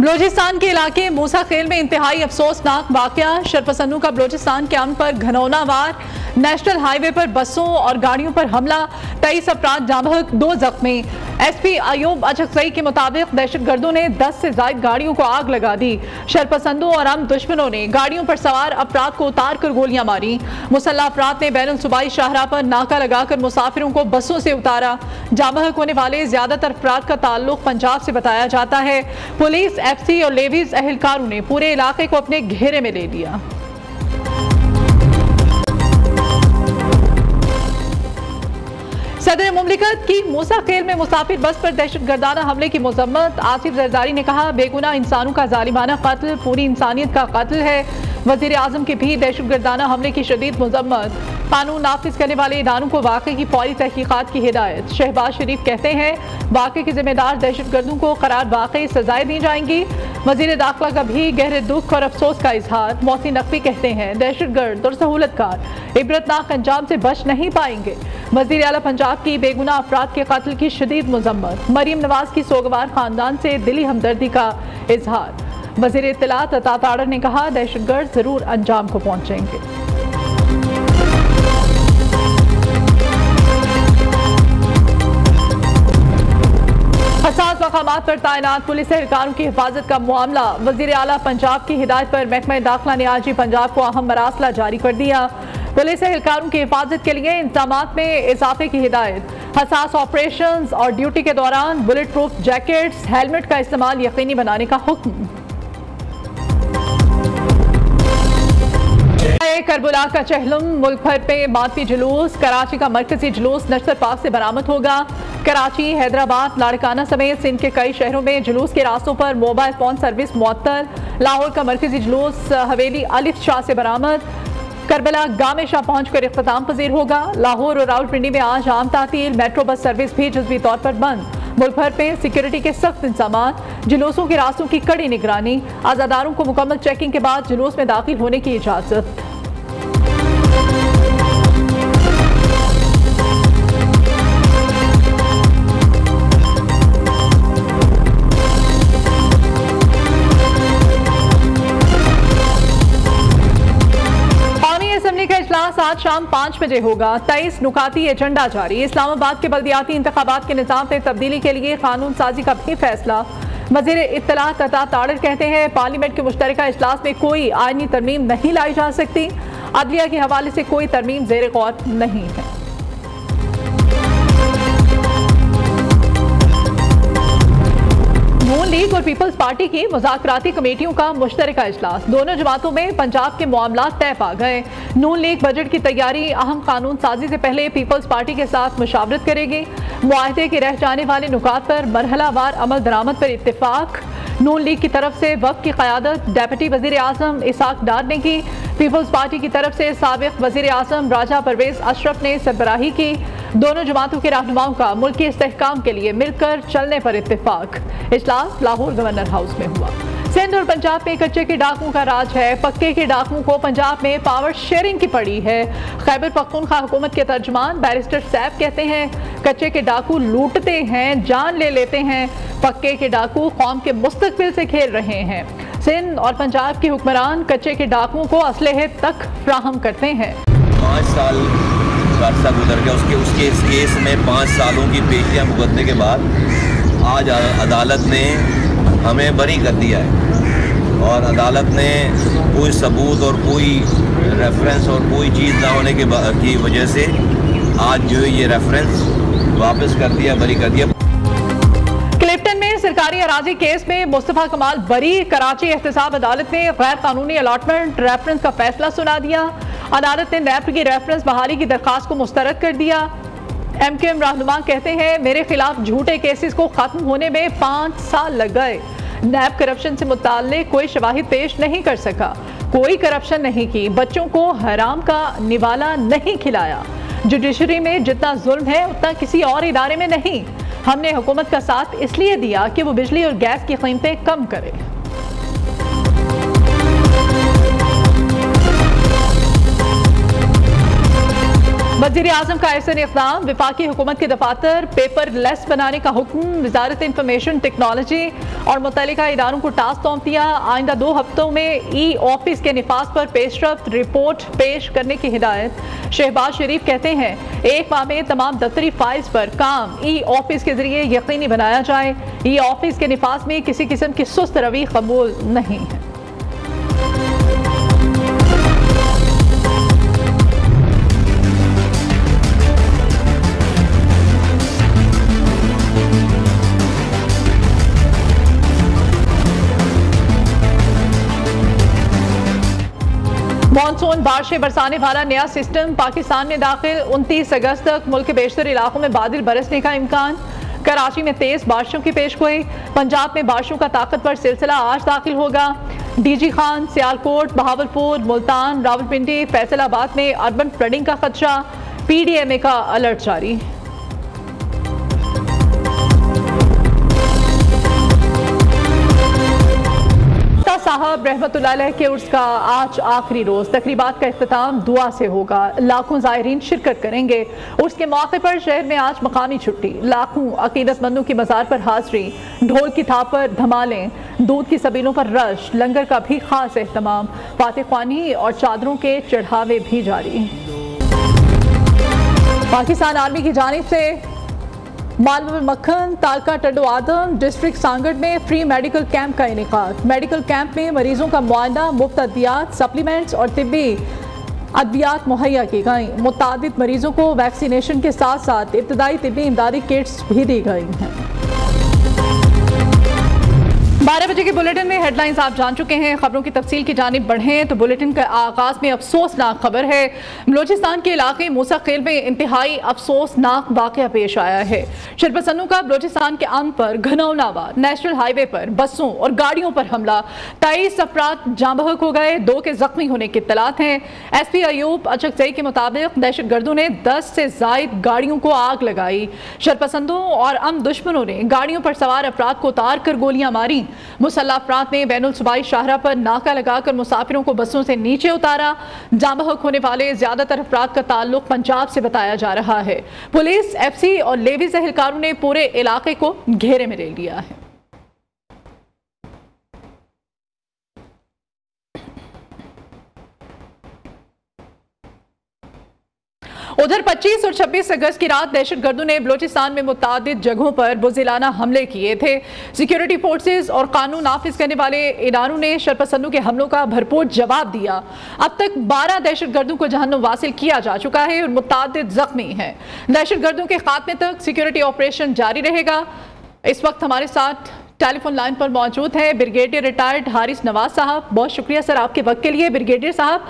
बलोचिस्तान के इलाके मूसा खेल में इंतहाई अफसोसनाक वाकया। शरपसंदों का बलोचिस्तान के अमन पर घनौना वार। नेशनल हाईवे पर बसों और गाड़ियों पर हमला, 23 अफराद जाँ, 2 जख्मी। एसपी अयूब अचकजई के मुताबिक दहशतगर्दों ने 10 से ज्यादा गाड़ियों को आग लगा दी। शरपसंदों और अमन दुश्मनों ने गाड़ियों पर सवार अफराद को उतार कर गोलियां मारी। मुसल्लह अफराद ने बैनुल सूबाई शाहराह पर नाका लगाकर मुसाफिरों को बसों से उतारा। जाँ बहक होने वाले ज्यादातर अफराद का ताल्लुक पंजाब से बताया जाता है। पुलिस, एफसी और लेवीज एहलकारों ने पूरे इलाके को अपने घेरे में ले लिया। सदर मुमलिकत की मूसा खेल में मुसाफिर बस पर दहशतगर्दाना हमले की मजम्मत। आसिफ जरदारी ने कहा, बेगुनाह इंसानों का जालिमाना कत्ल पूरी इंसानियत का कत्ल है। वजीर आजम की भी दहशतगर्दाना हमले की शदीद मजम्मत। कानून नाफिज करने वाले इदारों को वाक़े की फौरी तहकीकात की हिदायत। शहबाज शरीफ कहते हैं, वाक़े के जिम्मेदार दहशतगर्दों को करार वाक़ई सजाएं दी जाएंगी। वजीर दाखिला का भी गहरे दुख और अफसोस का इजहार। मोहसिन नकवी कहते हैं, दहशतगर्द और सहूलतकार इबरतनाक अंजाम से बच नहीं पाएंगे। वजीर आला पंजाब की बेगुनाह अफराद के कत्ल की शदीद मजम्मत। मरीम नवाज की सोगवार खानदान से दिली हमदर्दी का इजहार। वजीर इत्तलात अता ताड़र ने कहा, दहशतगर्द जरूर अंजाम को पहुंचेंगे। हसास मकामात पर तैनात पुलिस एहलकारों की हिफाजत का मामला। वजीर आला पंजाब की हिदायत पर महकमा दाखिला ने आज ही पंजाब को अहम मरासला जारी कर दिया। पुलिस एहलकारों की हिफाजत के लिए इंतजामात में इजाफे की हिदायत। हसास ऑपरेशंस और ड्यूटी के दौरान बुलेट प्रूफ जैकेट्स, हेलमेट का इस्तेमाल यकीनी बनाने का हुक्म। करबला का चहलम, मुल्क भर पे मातमी जुलूस। कराची का मरकजी जुलूस नशतर पार्क से बरामद होगा। कराची, हैदराबाद, लाड़काना समेत सिंध के कई शहरों में जुलूस के रास्तों पर मोबाइल फोन सर्विस मुअत्तल। लाहौर का मरकजी जुलूस हवेली अलिफ शाह से बरामद। करबला गामे शाह पहुंचकर इख्तिताम पजीर होगा। लाहौर और रावलपिंडी में आज आम तातील। मेट्रो बस सर्विस भी जुज़वी तौर पर बंद। मुल्क भर पे सिक्योरिटी के सख्त इंतजाम। जुलूसों के रास्तों की कड़ी निगरानी। आज़ादारों को मुकम्मल चेकिंग के बाद जुलूस में दाखिल होने की इजाज़त। आज शाम 5 बजे होगा। 23 नुकाती एजेंडा जारी। इस्लामाबाद के बल्दियाती इंतखाबात के निज़ाम में तब्दीली के लिए कानून साजी का भी फैसला। वज़ीर इत्तलात अता ताड़र कहते हैं, पार्लियामेंट के मुश्तरका इजलास में कोई आईनी तरमीम नहीं लाई जा सकती। अदलिया के हवाले से कोई तरमीम ज़ेर गौर नहीं है। नून लीग और पीपल्स पार्टी की मुज़ाकराती कमेटियों का मुश्तरका इजलास। दोनों जमातों में पंजाब के मामलात तय पा गए। नून लीग बजट की तैयारी, अहम कानून साजी से पहले पीपल्स पार्टी के साथ मुशावरत करेगी। मुआहदे के रह जाने वाले नुकात पर मरहलावार अमल दरामद पर इत्तेफाक। नून लीग की तरफ से वक्त की क़यादत डेप्यूटी वज़ीर आज़म इसाक डार ने की। पीपल्स पार्टी की तरफ से साबिक़ वज़ीर आज़म राजा परवेज़ अशरफ ने सरबराही की। दोनों जमातों के रहनुमाओं का मुल्क के इस्तेहकाम के लिए मिलकर चलने पर इत्तेफाक। इजलास लाहौर गवर्नर हाउस में हुआ। सिंध और पंजाब में कच्चे के डाकुओं का राज है। पक्के के डाकुओं को पंजाब में पावर शेयरिंग की पड़ी है। खैबर पख्तूनख्वा हुकूमत के तर्जुमान बैरिस्टर सैफ कहते हैं, कच्चे के डाकू लूटते हैं, जान ले लेते हैं। पक्के के डाकू कौम के मुस्तकबिल से खेल रहे हैं। सिंध और पंजाब के हुक्मरान कच्चे के डाकुओं को असलहे तक फ्राहम करते हैं। 5 साल का अर्सा गुजर गया। उसके इस केस में 5 सालों की पेशियां भुगतने के बाद आज अदालत ने हमें बरी कर दिया है। और अदालत ने कोई सबूत और कोई रेफरेंस और कोई चीज़ ना होने की वजह से आज जो ये रेफरेंस वापस कर दिया, बरी कर दिया। क्लिफ्टन में सरकारी अराजी केस में मुस्तफा कमाल बरी। कराची एहतसाब अदालत ने गैर कानूनी अलॉटमेंट रेफरेंस का फैसला सुना दिया। अदालत ने नैब की रेफरेंस बहाली की दरखास्त को मुस्तरद कर दिया। MQM रहनुमा कहते हैं, मेरे खिलाफ झूठे केसेस को खत्म होने में 5 साल लग गए। नैब करप्शन से मुताल्लिक कोई शवाहिद पेश नहीं कर सका। कोई करप्शन नहीं की। बच्चों को हराम का निवाला नहीं खिलाया। जुडिशरी में जितना जुल्म है उतना किसी और इदारे में नहीं। हमने हुकूमत का साथ इसलिए दिया कि वो बिजली और गैस की कीमतें कम करे। वज़ीर आज़म का ऐसा इक़दाम, वफाकी हुकूमत के दफातर पेपर लेस बनाने का हुक्म। वजारत इंफॉर्मेशन टेक्नोलॉजी और मुतल्लिका इदारों को टास्क सौंप दिया। आइंदा 2 हफ्तों में ई ऑफिस के निफाज पर पेशरफ्त रिपोर्ट पेश करने की हिदायत। शहबाज शरीफ कहते हैं 1 माह में तमाम दफ्तरी फाइल्स पर काम ई ऑफिस के जरिए यकीनी बनाया जाए। ई ऑफिस के निफाज में किसी किस्म की सुस्त रवि कबूल नहीं है। मानसून बारिशें बरसाने वाला नया सिस्टम पाकिस्तान में दाखिल। 29 अगस्त तक मुल्क के बेशतर इलाकों में बादल बरसने का इम्कान। कराची में तेज बारिशों की पेशगोई। पंजाब में बारिशों का ताकतवर सिलसिला आज दाखिल होगा। डीजी खान, सियालकोट, बहावलपुर, मुल्तान, रावलपिंडी, फैसलाबाद में अर्बन फ्लडिंग का खदशा। PDMA का अलर्ट जारी। साहब रहमतुल्लाह अलैह के उर्स का आज आखिरी रोज। तकरीबात का इख्तिताम दुआ से होगा। लाखों ज़ायरीन शिरकत करेंगे। उर्स के मौके पर शहर में आज मकामी छुट्टी। लाखों अकीदतमंदों की मज़ार पर हाजिरी। ढोल की थाप पर धमालें, दूध की सबीलों पर रश, लंगर का भी खास एहतमाम। फातिह ख्वानी और चादरों के चढ़ावे भी जारी। पाकिस्तान आर्मी की जानिब से मालवा मक्खन, तालका टड्डो आदम, डिस्ट्रिक्ट सांगड़ में फ्री मेडिकल कैंप का इनेकाद। मेडिकल कैंप में मरीजों का मुआयना, मुफ्त अद्वियात, सप्लीमेंट्स और तिब्बी अद्वियात मुहैया की गई। मुतादिद मरीजों को वैक्सीनेशन के साथ साथ इब्तदाई तिब्बी इमदादी किट्स भी दी गई हैं। 12 बजे के बुलेटिन में हेडलाइंस आप जान चुके हैं। खबरों की तफसील की जानिब बढ़ें तो बुलेटिन का आगाज में अफसोसनाक खबर है। बलोचिस्तान के इलाके मूसा खेल में इंतहाई अफसोसनाक वाकया पेश आया है। शरपसंदों का बलोचिस्तान के अमन पर घनौनावा नेशनल हाईवे पर बसों और गाड़ियों पर हमला। 23 अफराद जाँ बहक हो गए, 2 के जख्मी होने की इत्तलात हैं। SP अयूब अचकजई के मुताबिक दहशतगर्दों ने 10 से जायद गाड़ियों को आग लगाई। शरपसंदों और अमन दुश्मनों ने गाड़ियों पर सवार अफराद को उतार कर गोलियां मारी। मुसल्लह अफराद ने बैनुल सूबाई शाहरा पर नाका लगाकर मुसाफिरों को बसों से नीचे उतारा। जाँ बहक होने वाले ज्यादातर अफराद का ताल्लुक पंजाब से बताया जा रहा है। पुलिस, FC और लेवीज एहलकारों ने पूरे इलाके को घेरे में ले लिया है। उधर 25 और 26 अगस्त की रात दहशतगर्दों ने बलोचिस्तान में मुतादिद जगहों पर बुज़िलाना हमले किए थे। सिक्योरिटी फोर्सेस और कानून नाफिज करने वाले इदारों ने शरपसंदों के हमलों का भरपूर जवाब दिया। अब तक 12 दहशतगर्दों को जहन्नुम वासिल किया जा चुका है और मुतादिद जख्मी हैं। दहशतगर्दों के खात्मे तक सिक्योरिटी ऑपरेशन जारी रहेगा। इस वक्त हमारे साथ टेलीफोन लाइन पर मौजूद है ब्रिगेडियर रिटायर्ड हारिस नवाज साहब। बहुत शुक्रिया सर आपके वक्त के लिए। ब्रिगेडियर साहब,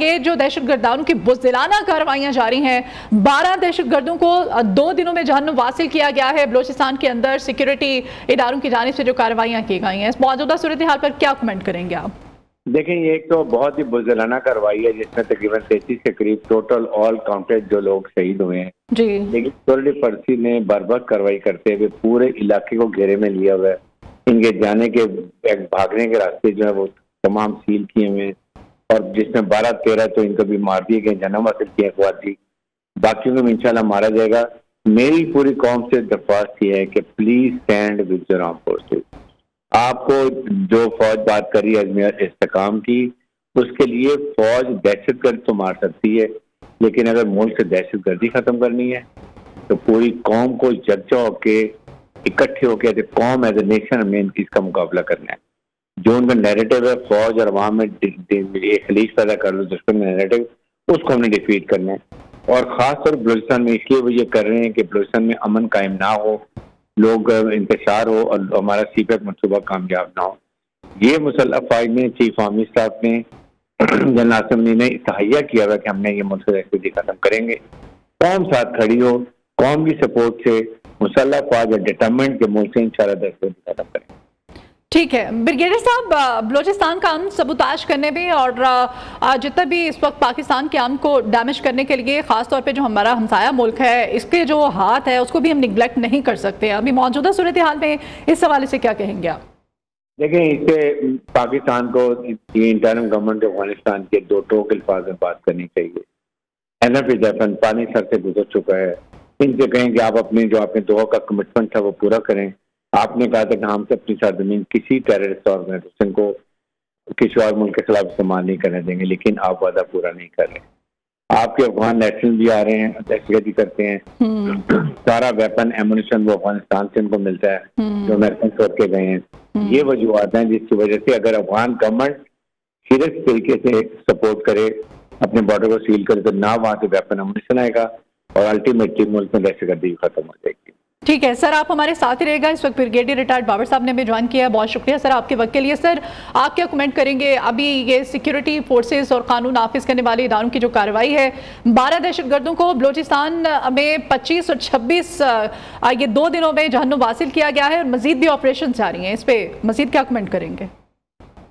ये जो दहशतगर्दानों की बुज़दिलाना कार्रवाइयाँ जारी हैं, 12 दहशतगर्दों को 2 दिनों में जहन्नुम वासिल किया गया है। बलोचिस्तान के अंदर सिक्योरिटी इदारों की जानिब से जो कार्रवाइयाँ की गई हैं, इस मौजूदा सूरत हाल पर क्या कमेंट करेंगे आप? देखें, ये एक तो बहुत ही बुज़दिलाना कार्रवाई है जिसमें तकरीबन 33 के करीब टोटल ऑल काउंटेड जो लोग शहीद हुए हैं जी। लेकिन सिक्योरिटी पर्ची ने बर्बाद कार्रवाई करते हुए पूरे इलाके को घेरे में लिया हुआ है। इनके जाने के भागने के रास्ते जो है वो तमाम सील किए हुए हैं और जिसमें 12-13 तो इनको भी मार दिए गए, जन्म हासिल किए अखवाती। बाकियों को इंशाल्लाह मारा जाएगा। मेरी पूरी कौम से दरख्वास्त ये है कि please stand with the armed forces. आपको जो फौज बात करी अजमेर इस्तेकाम की, उसके लिए फौज दहशतगर्द तो मार सकती है, लेकिन अगर मुल्क से दहशतगर्दी खत्म करनी है तो पूरी कौम को यकजा होके इकट्ठे होकर कौम एज ए नेशन हमें इसका मुकाबला करना है। जो उनका नैरेटिव है फौज और अवाम में एक खलीज पैदा कर लो दुश्मन का नैरेटिव, उसको हमने डिफीट करना है। और ख़ासतौर बलूचिस्तान में इसलिए वो ये कर रहे हैं कि बलूचिस्तान में अमन कायम ना हो, लोग इंतशार हो और हमारा सीपैक मनसूबा कामयाब ना हो। ये मुसल्लह फ़ौज ने, चीफ आर्मी स्टाफ ने, जनरल असम्बली ने तहैया किया हुआ कि हमने ये मुल्क से एक्टिविटी खत्म करेंगे। कौम साथ खड़ी हो, कौम की सपोर्ट से मुसल्लह फ़ौज डिटरमेंट के मुल्क से इंशाल्लाह दहशतगर्दी खत्म करेंगे। ठीक है ब्रिगेडियर साहब, बलोचिस्तान का अमन सबूताज करने में और जितना भी इस वक्त पाकिस्तान के अमन को डैमेज करने के लिए ख़ासतौर पे जो हमारा हमसाया मुल्क है, इसके जो हाथ है उसको भी हम निगलेक्ट नहीं कर सकते। अभी मौजूदा सूरत हाल में इस हवाले से क्या कहेंगे आप? देखें, इससे पाकिस्तान को इंटरनल गवर्नमेंट अफगानिस्तान के दो टोक अल्फाज में बात करनी चाहिए। एनफ वेपन पानी सर से गुजर चुका है। इनसे कहें कि आप अपने जो आपने दोहा का कमिटमेंट था वो पूरा करें। आपने कहा था कि हम से अपनी सरजमीन किसी टेररिस्ट ऑर्गेनाइजेशन को किसी और मुल्क के खिलाफ इस्तेमाल नहीं करने देंगे, लेकिन आप वादा पूरा नहीं कर रहे। आपके अफगान नेशनल भी आ रहे हैं, दहशतगर्दी करते हैं, सारा वेपन एमुनिशन वो अफगानिस्तान से उनको मिलता है जो अमेरिकन छोड़ के गए हैं। ये वजूहत हैं जिसकी वजह से अगर अफगान गवर्नमेंट सीरियस तरीके से सपोर्ट करे, अपने बॉर्डर को सील करे, तो ना वहाँ से वेपन एमुनिशन आएगा और अल्टीमेटली मुल्क में दहशतगर्दी खत्म हो जाएगी। ठीक है सर, आप हमारे साथ ही रहेगा। इस वक्त ब्रिगेडियर रिटायर्ड बाबर साहब ने हमें ज्वाइन किया है, बहुत शुक्रिया सर आपके वक्त के लिए। सर आप क्या कमेंट करेंगे, अभी ये सिक्योरिटी फोर्सेस और कानून नाफिज करने वाले इदारों की जो कार्रवाई है, 12 दहशतगर्दों को बलोचिस्तान में 25 और 26 ये 2 दिनों में जहन्नुम हासिल किया गया है और मजीद भी ऑपरेशन जारी हैं, इस पर मजीद क्या कमेंट करेंगे?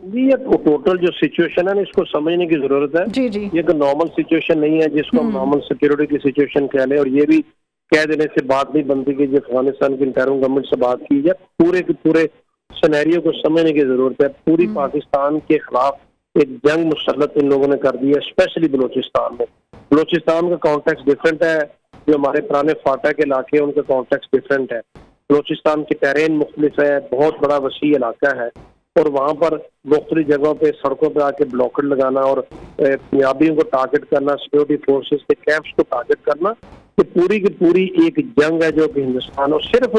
जी ये टोटल जो सिचुएशन है ना, इसको समझने की जरूरत है। जी जी, ये कोई नॉर्मल सिचुएशन नहीं है जिसको हम नॉर्मल सिक्योरिटी की सिचुएशन कह लें, और ये भी कह देने से बात नहीं बनती कि जो अफगानिस्तान की इंटरिम गवर्नमेंट से बात की जाए। पूरे के पूरे सिनेरियो को समझने की जरूरत है। पूरी पाकिस्तान के खिलाफ एक जंग मुसल्लत इन लोगों ने कर दी है, स्पेशली बलोचिस्तान में। बलोचिस्तान का कॉन्टेक्स्ट डिफरेंट है, जो हमारे पुराने फाटा के इलाके हैं उनका कॉन्टेक्स्ट डिफरेंट है। बलोचिस्तान के टेरेन मुख्तलिफ है, बहुत बड़ा वसी इलाका है, और वहाँ पर मुख्तलिफ जगहों पे सड़कों पे आके ब्लॉकेट लगाना और पंजाबियों को टारगेट करना, सिक्योरिटी फोर्सेस के कैंप्स को टारगेट करना, ये पूरी की पूरी एक जंग है जो कि हिंदुस्तान और सिर्फ